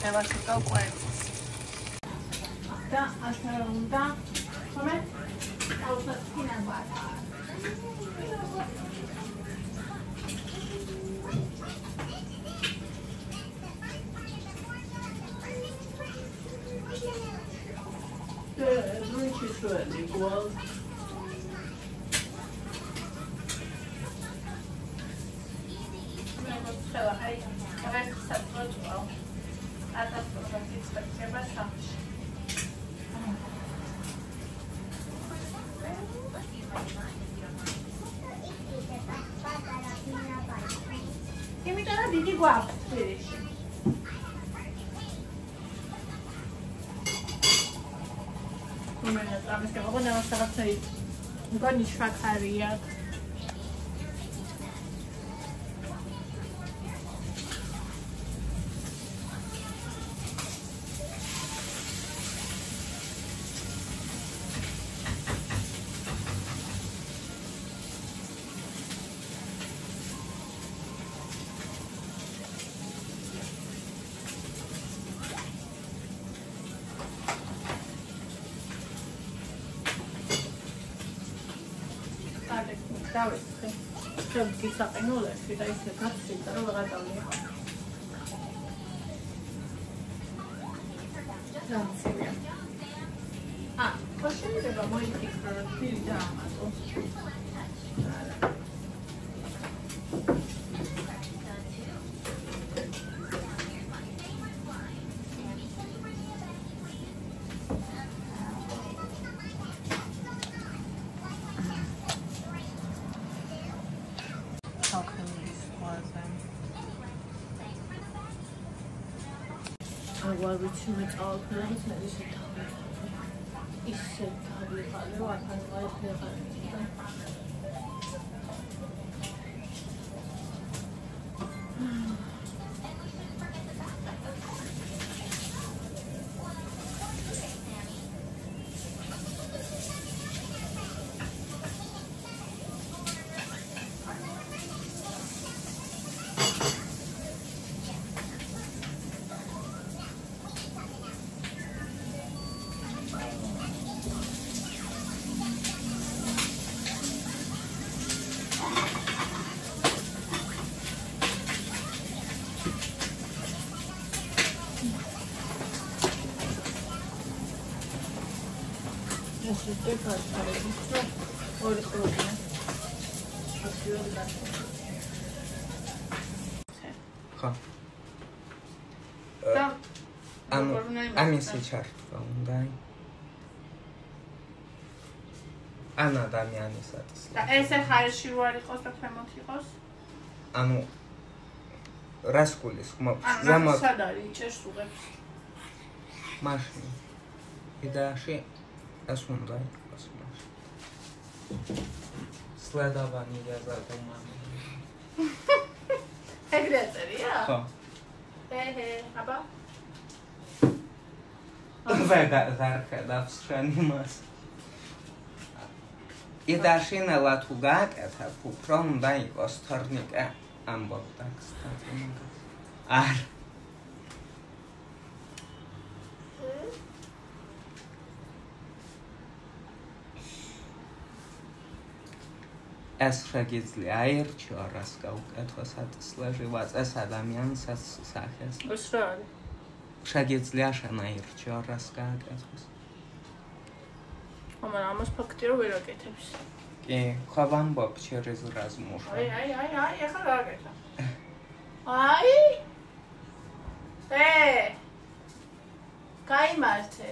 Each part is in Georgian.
ევასიკა უკვე და ასე უნდა ხომე აუცილებლად ფინანსა really cool. Give me that did you go up? I'm just going to start to go to the area. საყინულებში და ისე გაცილდა რომ ვეღარ დავლიე. გამცირია. შეიძლება მოიფიქრო რომ ფილი დაამატო. which is all nice and is ამისი ჩართვა უნდა ან ადამიანისათვის და ესე ხარში ვარ იყოს და ქვემოთ იყოს ანუ რას გულისხმობ ზემოთ სად არის იჭერს უღებს მაშინ იდეაში ეს უნდა იყოს მაშინ სლედავანი დაზადომანი ეგრე წერია ხო აბა ვეღარხედავს შენი მას იდაშინა თუ გააკეთებ უფრო უნდა იყოს თორნიკე ამბობდა არ ეს შეგიძლია აირჩიო რას გაუკეთო საწესლეში ვაწეს ადამიანს სახეს ეს რა არის შეგიძლია შენ აირჩიო რას გააკეთოს მაგრამ ამას ფაქტი რომ ვერ აკეთებს კი ხო ვამბობ через размуж აი ახლა გააკეთა აი გაიმართე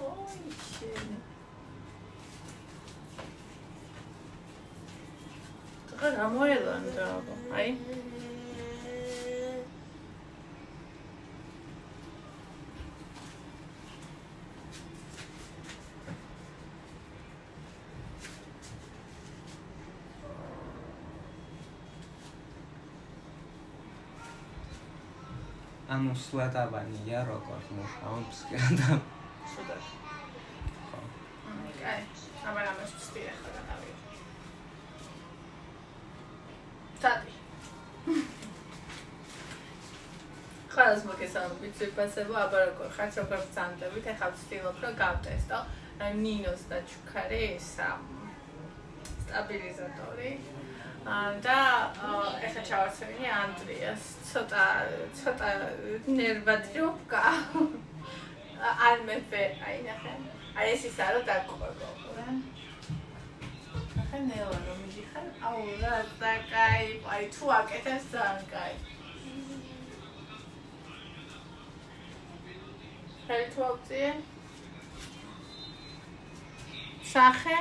ოი შენ გამოელანდა აი ანუ სლედავანია როგორ მუშაობს და სუდარ ხო აი აბა ამას ვსტია ხა გადავიდე სტატი ხა რას მოგესალმებით ვიცვიფასებო, აბა როგორ ხარ, როგორ ბრძანდებით, ეხლა ვცდილობ რომ გავტესტო ნინოს და ჩუქარი სტაბილიზატორი. და ეხლა ჩავარცევინე ანდრიას. ცოტა ნერვადროპკა. არ მეფე, აი ნახე. აი ეს ის არა დაგყვება. ნახე ნელა რომ მიდიხარ, აუ რა კაი, აი თუ აკეთებს ძალიან კაი. ფერტუ ავწიე. სახე.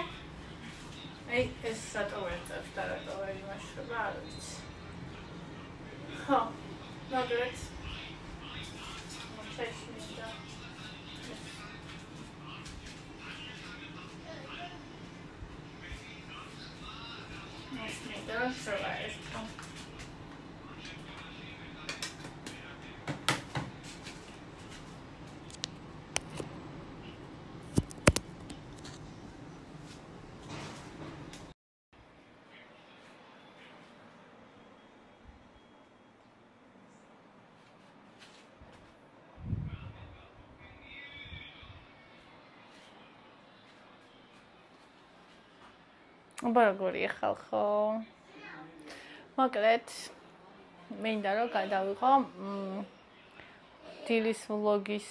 აი ეს რატო ვერწევს და რატო ვერ იმაშრება, არ ვიცი. ხო, მაგერაც. მოჩეშმინდა. და სერვაის. აბა როგორი ხალხო? მოკლედ მინდა რომ გადავიღო დილის ვლოგის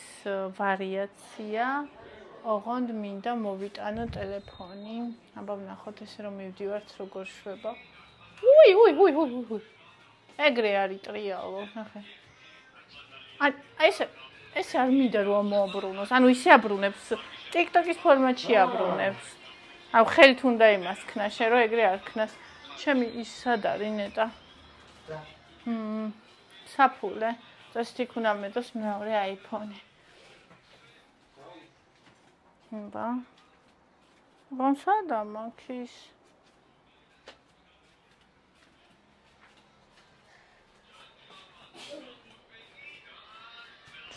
ვარიაცია. ოღონდ მინდა მოვიტანო ტელეფონი. აბა ვნახოთ ესე რომ მივდივართ როგორ შვება. უი. ეგრე არის ტრიალო, ნახე. აი ეს არ მინდა რომ მოაბრუნოს. ანუ ისე აბრუნებს, TikTok-ის ფორმატში აბრუნებს. აუ ხელით უნდა იმას ქნა, შენ რო ეგრე არ ქნას. ჩემი ის სად არის ნეტა? საფულე. წესით იქ უნდა მეტოს მეორე iPhone-ი. ბა. გონსადა მაქვს.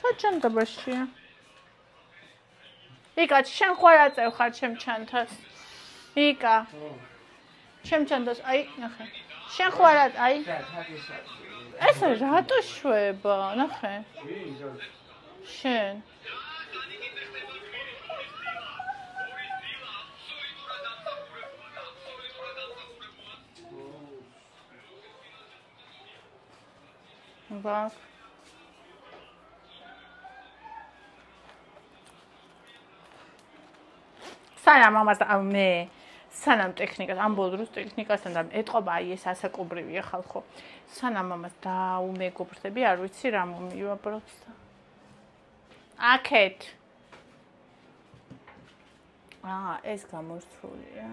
საჭანდაბაშია. იკა, შენ ხარ აწევ ხარ ჩემ ჩანთას. იკა. ჩემ ჩანდას, აი, ნახე. შენ ხარ აი. ეს რატო შვება, ნახე. შენ. ბაკ. სანამ ამას მე სანამ ტექნიკას ამ ბოლოს ტექნიკასთან და ეტყობა აი ეს ასაკობრივია ხალხო. სანამ ამას დაუმეგობრდები, არ ვიცი რა მომივაბროთ და. აკეთ. ეს გამორთულია.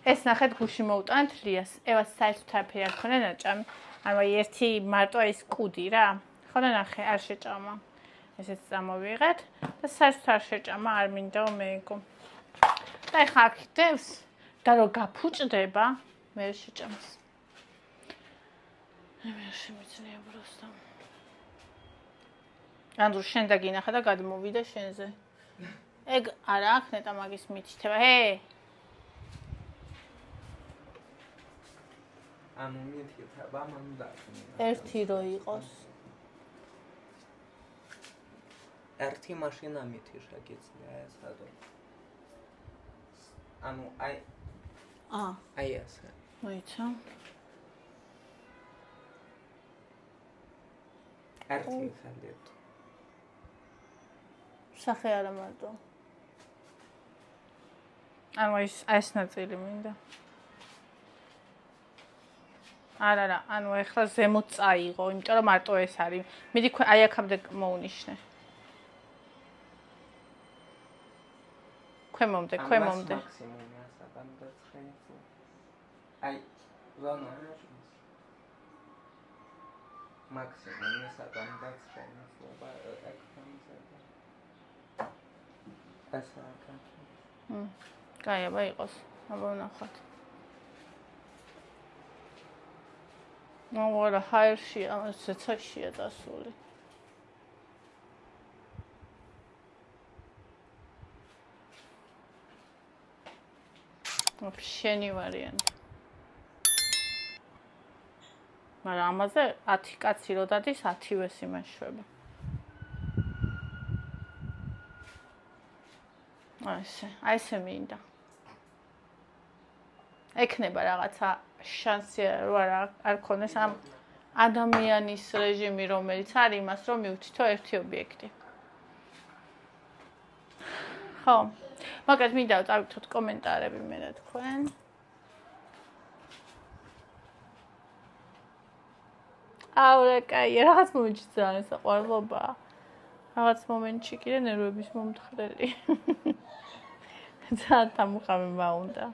ეს ნახეთ გუში მოუტანთ ლიას. ევას საერთოდ არაფერი არ ქონდა ნაჭამი. ანუ ერთი მარტო ის კუდი რა. ხო და ნახე, არ შეჭამა. ესეც წამოვიღეთ და საერთოდ არ შეჭამა, არ მინდა მეეგო. და ეხა აქდევს და რო გაფუჭდება, მე შეჭამს. მე შემიძლია просто. ანდრო შენ დაგინახა და გადმოვიდა შენზე. ეგ არა აქ ნეტა მაგის მითითება. ანუ მითითება მანდა. ერთი რო იყოს. ერთი მაშინა მითიშა გეცია ეს რატო? ანუ აი ასე. მოიცა. ერთი ხალეთ. სახე არა მარტო. ანუ ეს ნაწილი მინდა. არა, ანუ ეხლა ზემოთ წაიღო, იმიტომ რომ მარტო ეს არის. მიდი აი აქამდე მოუნიშნე. ქვემომდე. მაქსიმუმია საკანდაცხრენცი. აი, ზონა. მაქსიმუმია საკანდაცხრენცი, ეკონომიზება. ასე რა. კაი, აბა იყოს. აბა ვნახოთ. ნუ არა ჰაერში, ამასაც ცოჩია დასული. შენი ვარიანტი. მაგრამ ამაზე 10 კაცი რო დადის 10-ვეს იმაშვება. აი ესე მინდა. ეკნება რაღაცა შანსი რო არ ქონდეს ამ ადამიანის რეჟიმი რომელიც არის იმას რომ მივთითო ერთი ობიექტი. ხო. მაგათ მინდა წავიდოთ კომენტარები მე და თქვენ. კაი, რაღაც მომენტში ძალიან საყვარლობაა. რაღაც მომენტში კიდე ნერვების მომთხრელი. ძალიან დამუხავება უნდა.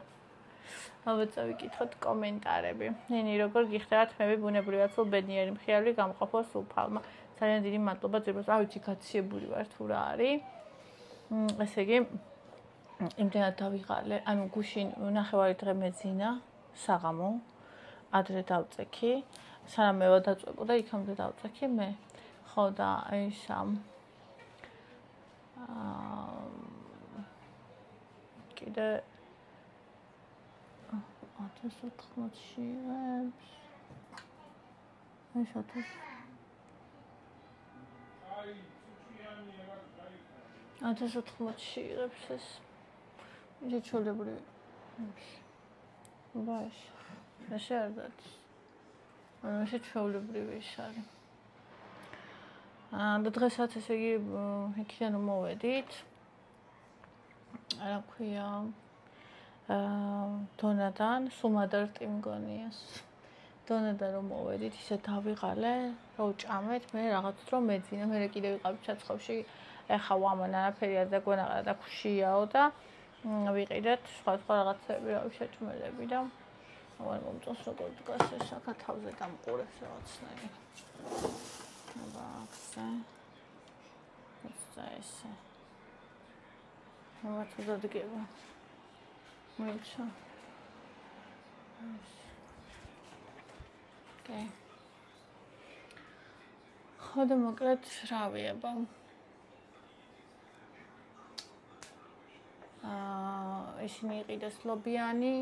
ალბათ წავიკითხოთ კომენტარები. ნინი, როგორ გიხდებათ მები ბუნებრივად სულ ბედნიერი მხიარული გამყოფო სულფალმა. ძალიან დიდი მადლობა ძებროს. რა ვიცი, გაციებული ვარ თუ რა არის. ესე იგი, იმდენად დავიღალე, ანუ გუშინ ნახევარი დღე მეძინა საღამო. ადრე დავწექი. სანამ მე ვადაწვებოდა, იქამდე დავწექი მე. ხო და ის კიდე 1400-ში იღებს. ეს 1400-ში იღებს ეს. ისე ჩოლებრივი. ბაშ. ეს არ დადის. ესე ჩვეულებრივი ის არის. და დღესაც ესე იგი იქიდან მოვედით. რა ქვია? დონადან სუმადარტი მგონიას. დონადან რომ მოვედით, ისე დავიღალე, რა უჭამეთ, მე რაღაც დრო მეძინა, მე კიდე ვიყავი ჩაცხავში. ეხა ვამან არაფერი არ დაგვენაღა და ქუშიაო და ვიყიდეთ სხვა რაღაცები, რავი შეჭმელები და აღარ მომწონს როგორ დგას ეს საკათავზე დამყურებს რაღაცნაირი. აბა, ესე. რაღაც უძადგება. მოიცა. ოკეი. ხო და მოკლედ რავი აბა. ისინი იყიდეს ლობიანი,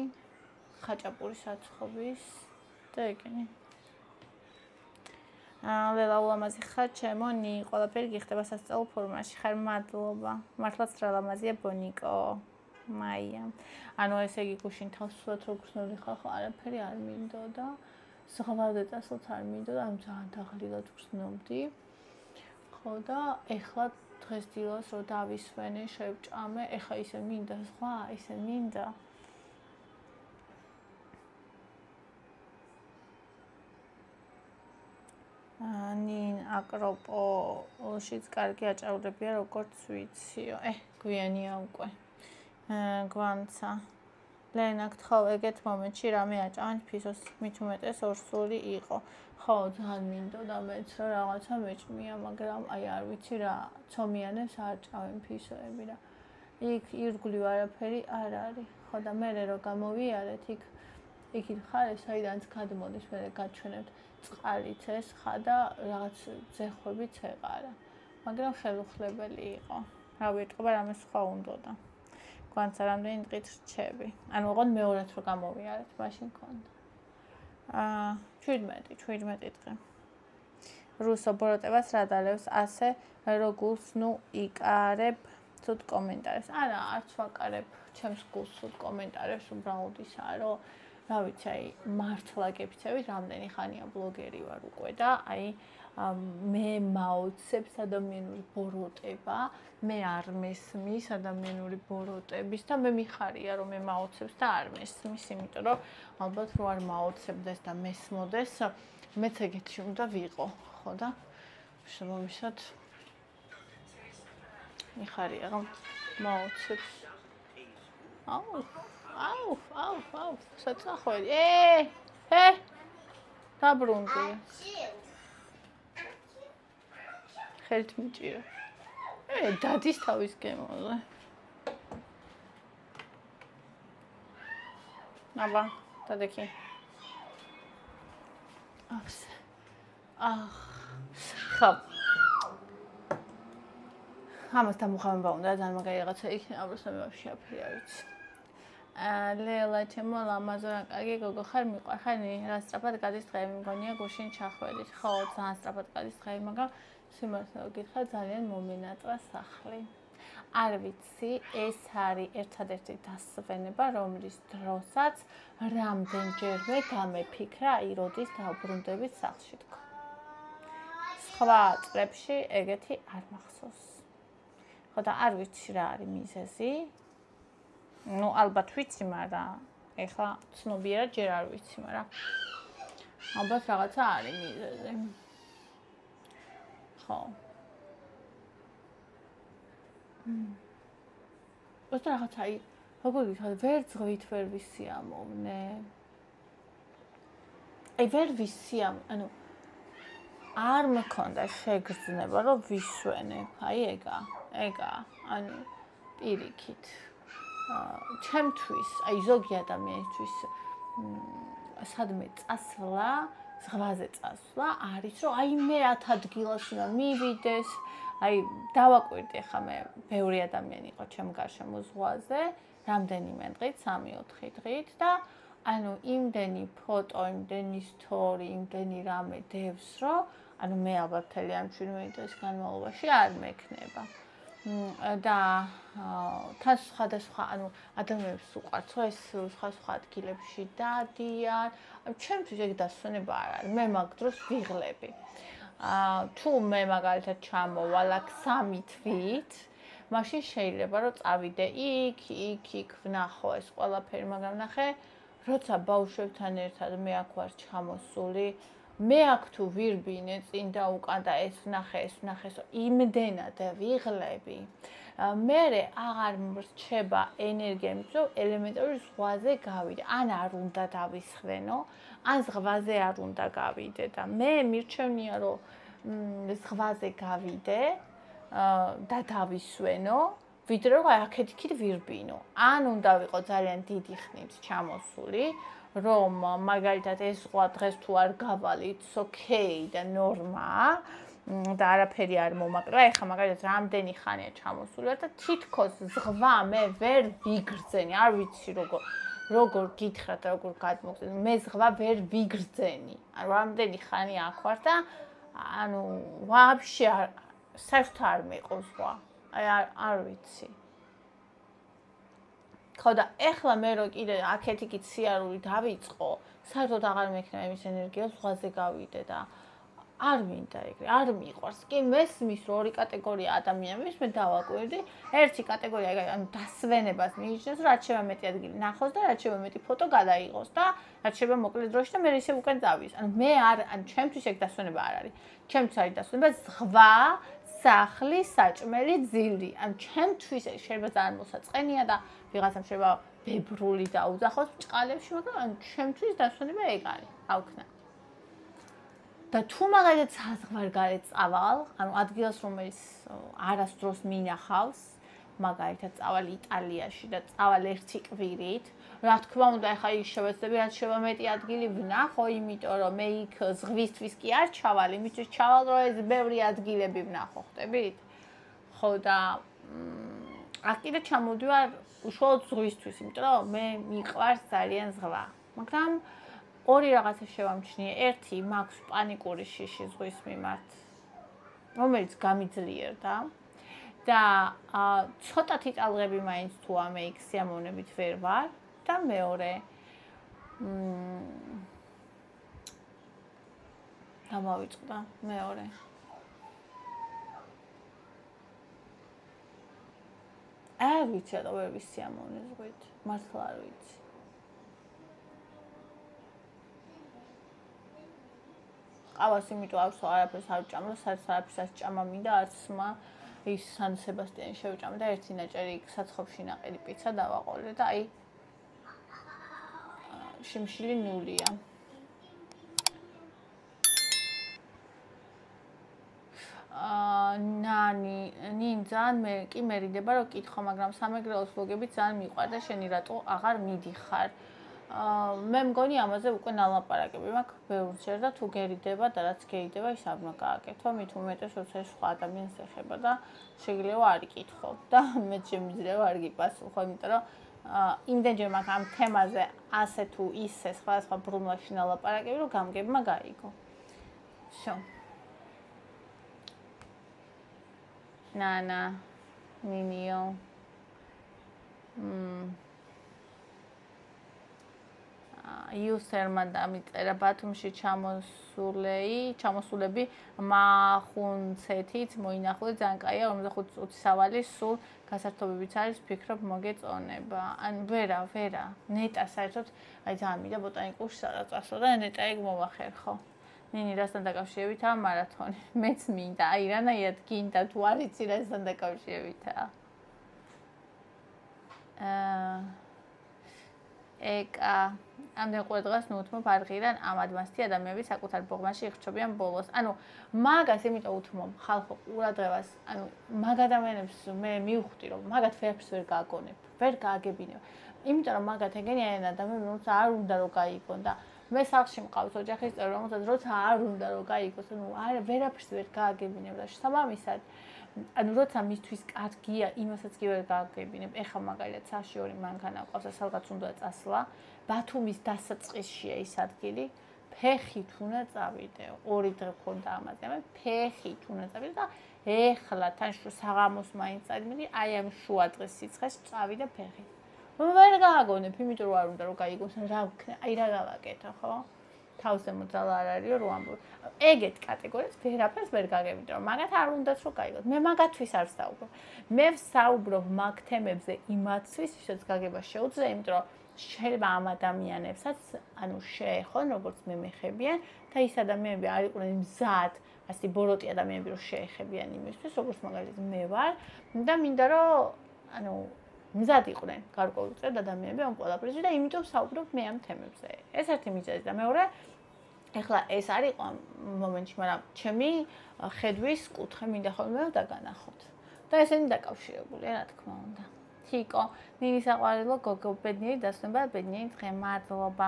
ხაჭაპური საცხობის და ეგენი. ლელა ულამაზი ხარ, ჩემო ნი, ყველაფერი გიხდება სასწავლო ფორმაში. ხარ მადლობა. მართლაც რა ლამაზია ბონიკო. მაია. ანუ ესე იგი გუშინ თავს სულად რო გრძნობდი ხალხო, არაფერი არ მინდოდა. ზღვაზე წასვლაც არ მინდოდა, ანუ ძალიან დაღლილად გრძნობდი. ხო და ეხლა დღეს დილას რო დავისვენე, შევჭამე, ეხლა ისე მინდა ზღვა, ისე მინდა. ნინ აკროპოლშიც კარგი აჭაურებია, როგორც ვიციო. გვიანია უკვე. გვანცა. ლენა, გთხოვ, ეგეთ მომენტში რამე აჭამეთ ფისოს, მით უმეტეს ორსული იყო. ხო, ძალიან მინდოდა მეც რომ რაღაცა მეჭმია, მაგრამ აი არ ვიცი რა, ცომიანებს არ ჭამენ ფისოები და იქ ირგვლივ არაფერი არ არის. ხო და მე რო გამოვიარეთ იქით ხარ, საიდანაც გადმოდის, მე გაჩვენებთ წყალიც ეს ხა და რაღაც ძეხვებიც ეყარა. მაგრამ ხელუხლებელი იყო. რა ვიტყობა, რამე სხვა უნდოდა. გვანცა რამდენი დღით რჩები. ანუ ოღონდ მეორედ რო გამოვიარეთ, მაშინ მქონდა. 17 დღე. რუსო ბოროტებას რა დალევს ასე რო გულს ნუ იკარებ ცუდ კომენტარებს. არა, არც ვაკარებ ჩემს გულს ცუდ კომენტარებს, უბრალოდ ისაა, რომ რა ვიცი, აი მართლა გეფიცებით, რამდენი ხანია ბლოგერი ვარ უკვე და აი მე მაოცებს ადამიანური ბოროტება, მე არ მესმის ადამიანური ბოროტების და მე მიხარია რომ მე მაოცებს და არ მესმის, იმიტომ რომ ალბათ რო არ მაოცებდეს და მესმოდეს, მეც ეგეთი უნდა ვიყო, ხო და შემოვისად მიხარია რომ მაოცებს. აუ, საწახველი. დაბრუნდი. ხელთ მიჭირა. დადის თავის გემოზე. აბა, დადექი. ხო. ამას დამუხავება უნდა, ძალიან მაგარი რაღაცა იქნება, просто მე ვაფშე აფერი არ ვიცი. ლელა ჩემო ლამაზურა კარგი გოგო ხარ მიყვარხარ რა სწრაფად გადის დღე მგონია გუშინ ჩახველით ხო ძალიან სწრაფად გადის დღე მაგრამ სიმართლე გითხრა ძალიან მომენატრა სახლი არ ვიცი ეს არის ერთადერთი დასვენება რომლის დროსაც რამდენჯერმე გამეფიქრა აი როდის დავბრუნდებით სახლში თქო სხვა წლებში ეგეთი არ მახსოვს ხო და არ ვიცი რა არის მიზეზი ну ალბათ ვიცი მაგრამ ეხლა ცნობიერად ჯერ არ ვიცი მაგრამ ალბათ რაღაცა არის მიზეზი ხო უბრალოდ რაღაცა აი როგორ ვიცი ვერ ზღვით ვერ ვისიამოვნე აი ვერ ვისიამ ანუ არ მქონდა შეგრძნება რომ ვისვენებ აი ეგა ანუ პირიქით ჩემთვის აი ზოგი ადამიანისთვის სადმე წასვლა ზღვაზე წასვლა არის რომ აი მე 10 ადგილას უნდა მივიდეს აი დავაკვირდი ხა მე ბევრი ადამიანი იყო ჩემ გარშემო ზღვაზე რამდენიმე დღით 3-4 დღით და ანუ იმდენი ფოტო იმდენი სტორი იმდენი რამე დევს რომ ანუ მე ალბათ მთელი ამ 7 დღის განმავლობაში არ მექნება და თან სხვადასხვა ანუ ადამიანებს უყვართ რომ ეს სხვა ადგილებში დადიან ჩემთვის ეგ დასვენება არ არის მე მაგ დროს ვიღლები თუ მე მაგალითად ჩამოვალ აქ 3 თვით მაშინ შეიძლება რომ წავიდე იქ ვნახო ეს ყველაფერი მაგრამ ნახე როცა ბავშვებთან ერთად მე აქ ვარ ჩამოსული მე აქ თუ ვირბინე წინ და უკან და ეს ვნახე იმდენად ვიღლები მე აღარ მრჩება ენერგია იმის რომ ელემენტარული ზღვაზე გავიდე ან არ უნდა დავისხვენო ან ზღვაზე არ უნდა გავიდე და მე მირჩევნია რომ ზღვაზე გავიდე და დავისვენო ვიდრე რომ აქეთ-იქით ვირბინო ან უნდა ვიყო ძალიან დიდი ხნით ჩამოსული რომ მაგალითად ეს ზღვა დღეს თუ არ გავალ it's okay და ნორმაა და არაფერი არ მომაკრა ეხლა მაგალითად რამდენი ხანია ჩამოსული ვარ და თითქოს ზღვა მე ვერ ვიგრძენი არ ვიცი როგორ გითხრათ როგორ გადმოგზავნე მე ზღვა ვერ ვიგრძენი ანუ რამდენი ხანი აქ ვარ და ანუ ვაფშე საერთოდ არ მეყო ზღვა აი არ ვიცი ხო და ეხლა მე რო კიდე აქეთ-იქით სიარული დავიწყო საერთოდ აღარ მექნება იმის ენერგია ზღვაზე გავიდე და არ მინდა ეგრე არ მიყვარს კი მესმის რომ ორი კატეგორია ადამიანების მე დავაკვირდი ერთი კატეგორია ანუ დასვენებას მიიჩნევს რომ რაც შეიძლება მეტი ადგილი ნახოს და რაც შეიძლება მეტი ფოტო გადაიღოს და რაც შეიძლება მოკლე დროში და მე ისე უკან წავის ანუ მე არ ანუ ჩემთვის ეგ დასვენება არ არის ჩემთვის არის დასვენება ზღვა სახლი საჭმელი ძილი ანუ ჩემთვის ეს შეიძლება ძალიან მოსაწყენია და ვიღაცამ შეიძლება ბებრული დაუძახოს ბჭყალებში მაგრამ ანუ ჩემთვის დასვენება ეგ არის რა ვქნა და თუ მაგალითად საზღვარგარეთ წავალ, ანუ ადგილას რომელიც არასდროს მინახავს, მაგალითად წავალ იტალიაში და წავალ ერთი კვირით, რა თქმა უნდა, ახლა ის შევეცდები, რაც შეიძლება მეტი ადგილი ვნახო, იმიტომ რომ მე იქ ზღვისთვის კი არ ჩავალ, იმისთვის ჩავალ, რომ ეს ბევრი ადგილები ვნახო, ხტებით? ხო და აქ კიდე ჩამოდივარ უშუალოდ ზღვისთვის, იმიტომ რომ მე მიყვარს ძალიან ზღვა. მაგრამ ორი რაღაცა შევამჩნიე. ერთი მაქვს პანიკური შიში ზღვის მიმართ, რომელიც გამიძლიერდა და ცოტათი ტალღები მაინც თუ ამე იქ სიამოვნებით ვერ ვარ და მეორე გამავიწყდა მეორე არ ვიცი რა ვერ ვისიამოვნე ზღვით მართლა არ ვიცი ყავს იმიტომ ავსო არაფერს არ ვჭამ, სადაც არაფერს ჭამა მინდა არც სმა ის სან სებასტიანი შევჭამ და ერთი ნაჭერი საცხობში ნაყიდი პიცა დავაყოლე და აი შიმშილი ნულია. ნინი ძალიან მე კი მერიდება რომ კითხო, მაგრამ სამეგრელოს ვლოგები ძალიან მიყვარდა, შენი რატო აღარ მიდიხარ? მე მგონი ამაზე უკვე ნალაპარაკები მაქვს ბევრჯერ და თუ გერიდება და რაც გერიდება ის არ უნდა გააკეთო, მით უმეტეს როცა ეს სხვა ადამიანს ეხება და შეიძლება არ იკითხო და მე შემიძლია არ გიპასუხო, იმიტომ რომ იმდენჯერ მაგ ამ თემაზე ასე თუ ისე სხვადასხვა ბრუნვაში ნალაპარაკები, რომ გამგებმა გაიგო. Всё. Nana, Ninio. User-მა დამიწერა ბათუმში ჩამოსულები მახუნცეთით მოინახული ძალიან კაია 45 წუთი სავალი სულ გასართობებიც არის ფიქრობ მოგეწონება. ან ვერა ნეტა საერთოდ აი ძალიან მინდა ბოტანიკურში სადაც წასვლა და ნეტა ეგ მომახერხო. ნინი რასთან დაკავშირებითაა მარათონი. მეც მინდა, აი რანაირად გინდა თუ არ იცი რასთან დაკავშირებითაა. ეკა ამდენ ყოველდღეს ნუთმობ არღირან ამ ადმასთი ადამიანები საკუთარ ბოღმაში იხჩობიან ბოლოს. ანუ მაგას იმიტომ უთმობ ხალხო ყურადღებას, ანუ მაგ ადამიანებს მე მივხვდი რომ მაგათ ვერაფერს ვერ გააგონებ, ვერ გააგებინებ. იმიტომ რომ მაგათ ეგენიან ადამიანები რომელსაც არ უნდა რომ გაიგონ და მე სახლში მყავს ოჯახის წევრი რომელსაც როცა არ უნდა რომ გაიგოს, ანუ ვერაფერს ვერ გააგებინებ და შესაბამისად ანუ როცა მისთვის კარგია, იმასაც კი ვერ გააგებინებ. ეხლა მაგალითად საში ორი მანქანა ყავს და სადღაც უნდა წასვლა. ბათუმის დასაწყისშია ის ადგილი. ფეხით უნდა წავიდე. 2 დღე მქონდა ამაზე. მე ფეხით უნდა წავიდე და ეხლა თან საღამოს მაინც წავიდი, აი ამ შუა დღეს სიცხეს წავიდე ფეხით. ვერ გააგონებ, იმიტომ რომ არ უნდა რომ გაიგოს, რა ვქნა, აი რა გავაკეთო, ხო? თავზე მოძალა არ არისო რომ ამბობ. ეგეთ კატეგორიას ვერაფერს ვერ გაგებინებ, რომ მაგათ არ უნდათ რომ გაიგოთ. მე მაგათთვის არ ვსაუბრობ. მე ვსაუბრობ მაგ თემებზე იმათთვის, ვისაც გაგება შეუძლია, იმიტომ რომ შეიძლება ამ ადამიანებსაც, ანუ შეეხონ, როგორც მე მეხებიან და ის ადამიანები არ იყვნენ მზად, ასე ბოროტი ადამიანები რომ შეეხებიან იმისთვის, როგორც მაგალითად მე ვარ და მინდა რომ ანუ მზად იყვნენ გარკვეულწილად ადამიანები ამ ყველაფერში და იმიტომ ვსაუბრობ მე ამ თემებზე. ეს ერთი მიზეზი და მეორე ეხლა ეს არ იყო ამ მომენტში, მაგრამ ჩემი ხედვის კუთხე მინდა ხოლმე დაგანახოთ. და ესენი დაკავშირებულია, რა თქმა უნდა. თიკო, ნინი საყვარელო გოგო, ბედნიერი დასვენება, ბედნიერი დღე, მადლობა.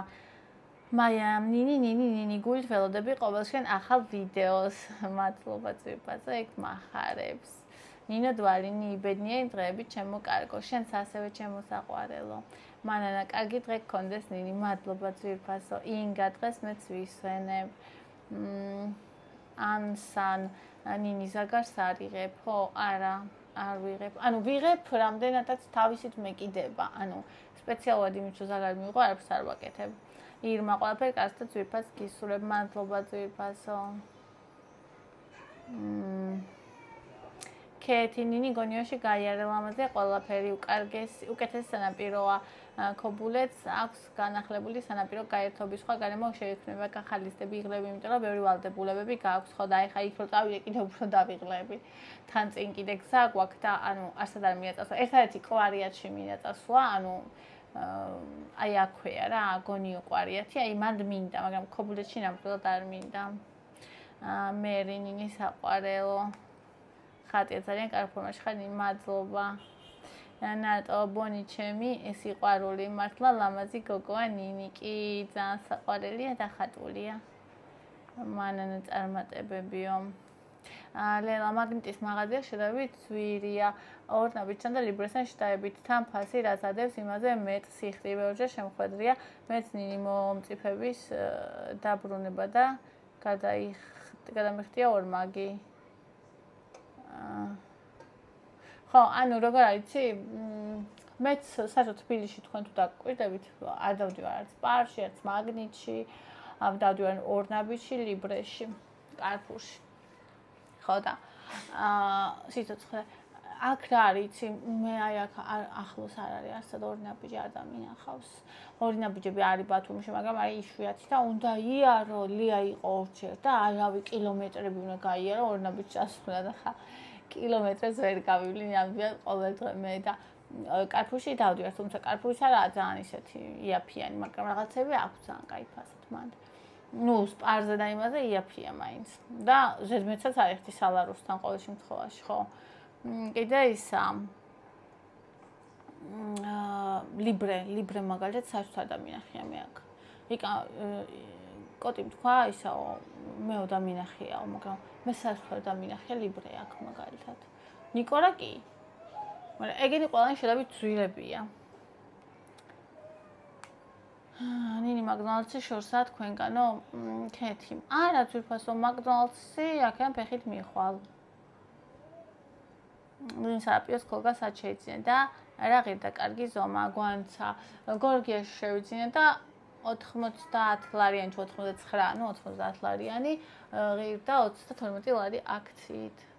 მაიამ, ნინი, გულით ველოდები ყოველშენ ახალ ვიდეოს. მადლობა ძვირფასო, ეგ მახარებს. ნინო დვალინი, ბედნიერი დღეები, ჩემო კარგო, შენც ასევე ჩემო საყვარელო. მანანა, კარგი დღე გქონდეს, ნინი, მადლობა ძვირფასო. ინგა დღეს მეც ვისვენებ. ანსან, ნინი ზაგარს არიღებ, ხო, არა. არ ვიღებ. ანუ ვიღებ რამდენადაც თავისით მეკიდება. ანუ სპეციალურად იმით რომ ზაგარი მიიღო, არაფერს არ ვაკეთებ. ირმა ყველაფერი კარგს და ძვირფას გისურვებ. მადლობა ძვირფასო. კეთინინი გონიოში გაიარე ლამაზე ყველაფერი უკეთესი სანაპიროა. ქობულეთს აქვს განახლებული სანაპირო გაერთობის სხვა გარემო შეიქმნება კახალისტები იღლები, იმიტომ რომ ბევრი ვალდებულებები გააქვს ხო და ეხა იქ რო წავიდე კიდევ უფრო დავიღლები. თან წინ კიდე გზა გვაქვს და ანუ არსად არ მიაწასვა. ერთადერთი კვარიატში მიაწასვა, ანუ აი აქვეა რა, გონიო კვარიათი, აი მანდ მინდა, მაგრამ ქობულეთში ნამდვილად არ მინდა. მერინინი საყვარელო. ხატია ძალიან კარგ ფორმაში ხარ, მადლობა. ნატო ბონი ჩემი სიყვარული მართლა ლამაზი გოგოა ნინი კი ძალიან საყვარელია და ხატულია. მანანა წარმატებებიო. ლელა მაგნიტის მაღაზია შედარებით ძვირია. ორნაბიჯთან და ლიბრესთან შედარებით თან ფასი რაც ადევს იმაზე მეტ სიხდი ბევრჯერ შემხვედრია. მეც ნინი მომწიფების დაბრუნება და გადამიხდია ორმაგი. ხო, ანუ როგორ არიცი? მეც საერთოდ თბილისში თქვენ თუ დაგვირდებით, არ დავდივარ არც პარკში, არც მაგნიტში, დავდივარ ორნაბიჯში, ლიბრეში, კარფურში. ხო და სიცოცხლე აქ რა არიცი, მე აი აქ ახლოს არ არის არსად ორნაბიჯი არ დამინახავს. ორნაბიჯები არის ბათუმში, მაგრამ არის იშვიათი და უნდა იარო, ლია იყო ორჯერ და არავი კილომეტრები უნდა გაიარო ორნაბიჯს წასვლა და ხა კილომეტრებს ვერ გავივლი ნამდვილად ყოველ დღე მე და კარფურში დავდივარ, თუმცა კარფურის არაა ძალიან ისეთი იაფიანი, მაგრამ რაღაცები აქვს ძალიან кайფ ასეთ მანდ. ნუ სპარზე და იმაზე იაფია მაინც. და ზედმეტსაც არ ეხთი სალაროსთან ყოველ შემთხვევაში, ხო? კიდე ისა ლიბრე მაგალითად საერთოდ არ დამინახია მე აქ. იკა კოტიმ თქვა ისაო მეო დამინახიაო, მაგრამ მე საერთოდ არ დამინახია ლიბრე აქ მაგალითად. ნიკორა კი. მაგრამ ეგენი ყველანი შედარებით ძვირებია. ნინი McDonald's-ი შორსაა თქვენგანო ქეთი. არა ძვირფასო McDonald's-ი აქედან ფეხით მიხვალ. ნინი სარაპიოს ქოლგასაც შეიძინა და რა ღირდა კარგი ზომა, გვანცა. გორგიაში შევიძინა და 90 ლარიანი, 99, ნუ 90 ლარიანი ღირდა 32 ლარი აქციით.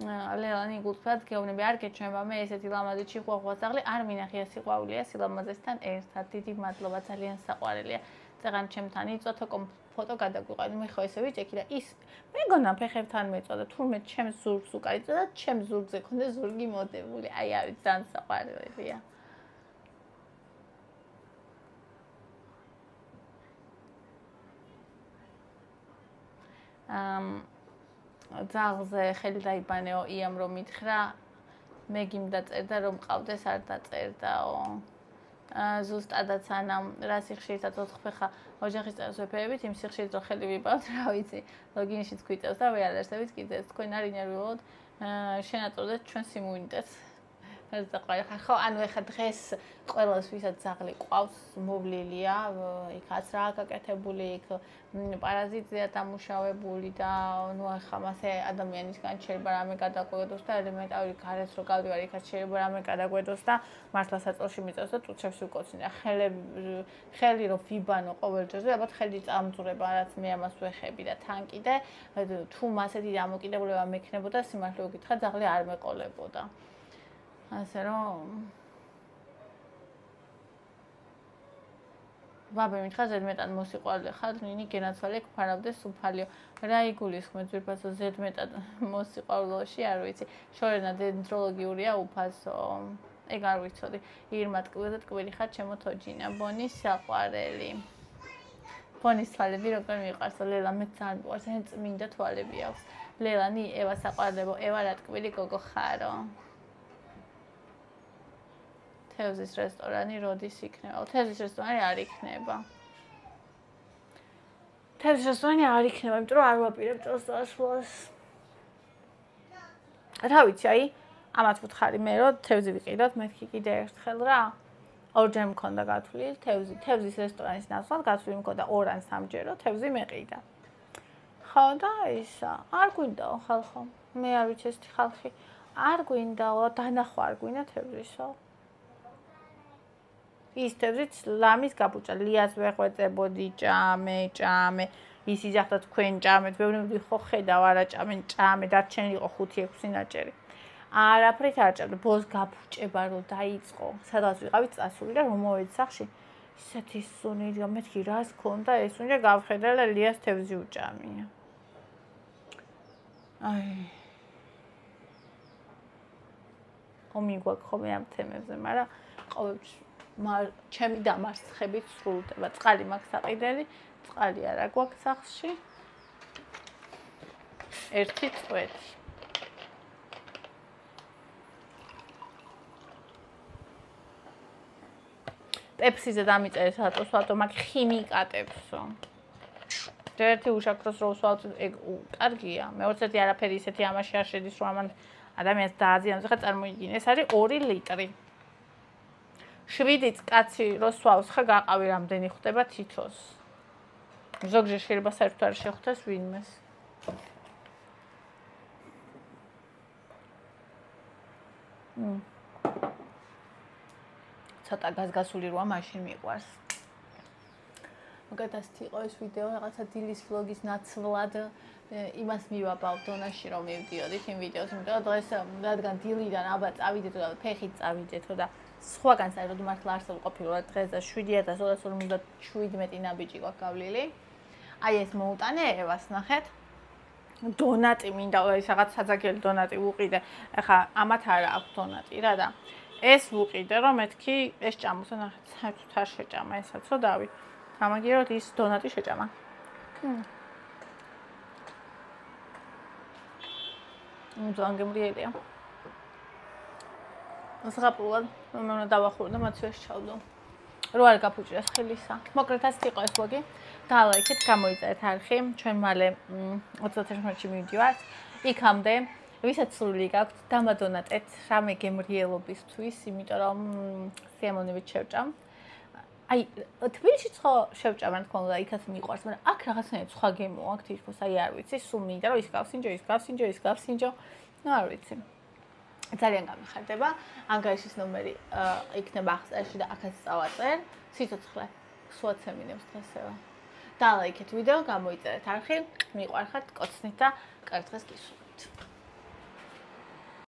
ლელანი გულწრფელად გეუბნები არ გეჩვენება მე ესეთი ლამაზი ჩიხვახვას დაღლი არ მინახია სიყვარულია სილამაზესთან ერთად დიდი მადლობა ძალიან საყვარელია წეგან ჩემთან იწოთო ფოტო გადაგვიყავდი მე ხო ესე ვიჭექი და ის მეგონა ფეხებთან მეწოდა თურმე ჩემს ზურგს უკარიწო და ჩემს ზურგზე ქონდა ზურგი მოდებული აი არის ძალიან საყვარელია ძაღლზე ხელი დაიბანეო იამ რომ მითხრა მე გიმდაწერდა რომ ყავდეს არ დაწერდაო ზუსტადაც ანამ რა სიხშირითაც ოთხფეხა ოჯახის წევრს ვეფერებით იმ სიხშირით რომ ხელი ვიპავთ რა ვიცი ლოგინშიც გვიწევს და ვეალერსებით კიდეც თქვენ არ ინერვიულოთ შენაწოდეთ ჩვენს იმუნიტეტს ხო ანუ ეხა დღეს ყველას ვისაც ძაღლი ყავს მოვლილია იქაც რა გაკეთებული იქ პარაზიტია დამუშავებული და ნუ ახლა მასე ადამიანისგან შეიძლება რამე გადაგვედოს და ელემენტარული გარეთ რო გავდივარ იქაც შეიძლება რამე გადაგვედოს და მართლა საწოლში მიწევს და ტუჩებს ვიკოცინე ხელი რო ვიბანო ყოველ ჯერზე ალბათ ხელი წამძურება რაც მე ამას ვეხები და თან კიდე თუ მასეთი დამოკიდებულება მექნებოდა სიმართლე ვკითხა ძაღლი არ მეყოლებოდა ასე რომ ბაბე მითხა ზედმეტად მოსიყვარული ხარ ნინი გენაცვალე გფარავდეს უფალიო რა იგულისხმე ძვირფასო ზედმეტად მოსიყვარულოში არ ვიცი შორენა დენდროლოგიურია უფასო ეგ არ ვიცოდი ირმა ტკბილ და ტკბილი ხარ ჩემო თოჯინა ბონის საყვარელი ბონის თვალები როგორ მიყვარსო ლელა მე ძალიან მიყვარს ან წმინდა თვალები აქვს ლელანი ევა საყვარლებო ევა რა ტკბილი გოგო ხარო თევზის რესტორანი როდის იქნება? თევზის რესტორანი არ იქნება. თევზის რესტორანი არ იქნება, იმიტომ რომ არ ვაპირებ წელს დასვლას. რა ვიცი, აი, ამათ ვუთხარი მე რომ თევზი ვიყიდოთ, მეთქი კიდე ერთხელ რა. ორჯერ მქონდა გათვლილი თევზის რესტორანის ნაცვლად გათვლილი მქონდა 2 ან 3 ჯერო თევზი მეყიდა. ხო და ისა, არ გვინდაო ხალხო. მე არ ვიცი ეს ხალხი არ გვინდაო, დანახვა არ გვინდა თევზისო. ის თევზიც ლამის გაბუჭა ლიას ვეხვეწებოდი ჭამე ის იძახდა თქვენ ჭამეთ ვეუბნები ხო ხედავ არა ჭამენ ჭამე დარჩენილი იყო 5-6 ნაჭერი არაფრით არ ჭამდა ბოლოს გაბუჭება რომ დაიწყო სადღაც ვიყავი წასული და რომ მოვედი სახში ისეთი სუნი და მეთქი რას ქონდა ეს უნდა გავხედე და ლიას თევზი უჭამია აი ომი გვაქვს ხოლმე ამ თემებზე მაგრამ ყოველთვის ჩემი დამარცხებით სრულდება. წყალი მაქვს საყიდელი, წყალი არა გვაქვს სახლში. ერთი წვეთი. პეპსიზე დამიწერეს რატო სვავდო მაგ ხიმიკატებსო. ერთი უშაქროს რო ვსვავთ ეგ კარგია. მეოცეთი არაფერი ისეთი ამაში არ შედის რომ ამან ადამიანს დააზიანოს. ხა წარმოიდგინე, ეს არის 2 ლიტრი. 7 კაცი რო სვავს ხა გაყავი რამდენი ხდება თითოს. ზოგჯერ შეიძლება საერთოდ არ შეხვდეს ვინმეს. ცოტა გასული როა მაშინ მიყვარს. მაგათასი იყო ეს ვიდეო რაღაცა დილის ვლოგის ნაცვლად იმას მივაბავ დონაში რომ მივდიოდით იმ ვიდეოს, იმიტომ რომ დღეს რადგან დილიდან აბა წავიდეთო და ფეხით წავიდეთო და სხვაგან საერთოდ მართლა არსებულ ყოფილიყო დღეს და 7257 ნაბიჯი გვაქვს გავლილი. აი ეს მოუტანე ევას ნახეთ. დონატი მინდა ის რაღაც საძაგელი დონატი ვუყიდე. ახლა ამათ არა აქვს დონატი რა და ეს ვუყიდე რომ მეთქი ეს ჭამოსა ნახეთ საერთოდ არ შეჭამა ესაც რო დავი. გამაგიეროთ ის დონატი შეჭამა. ზანგემრიელია. ზღაპრულად რომ უნდა დავახურო და მათ შეს ჩავდო. რო არ გაფუჭრეს ხელისა. მოკლედ ასე იყო ეს ვლოგი. დალაიქეთ, გამოიწერეთ არხი. ჩვენ მალე 31-ში მივდივართ. იქამდე ვისაც სული გაქვთ, დამადონატეთ რამე გემრიელობისთვის, იმიტომ რომ სიამოვნებით შევჭამ. აი, თბილისშიც ხო შევჭამ, რა თქმა უნდა, იქაც მიყვარს, მაგრამ აქ რაღაცნაირად სხვა გემო აქვს, თითქოს აი არ ვიცი, სულ მინდა რომ ის გავსინჯო. ნუ არ ვიცი. ძალიან გამიხარდება. ანგარიშის ნომერი იქნება აღწერში და აქაც წავაწერ. სიცოცხლე სუაცემინებს დღესევა. დალაიქეთ ვიდეო, გამოიწერეთ არხი, მიყვარხართ, კოცნით და კარგ დღეს გისურვებთ.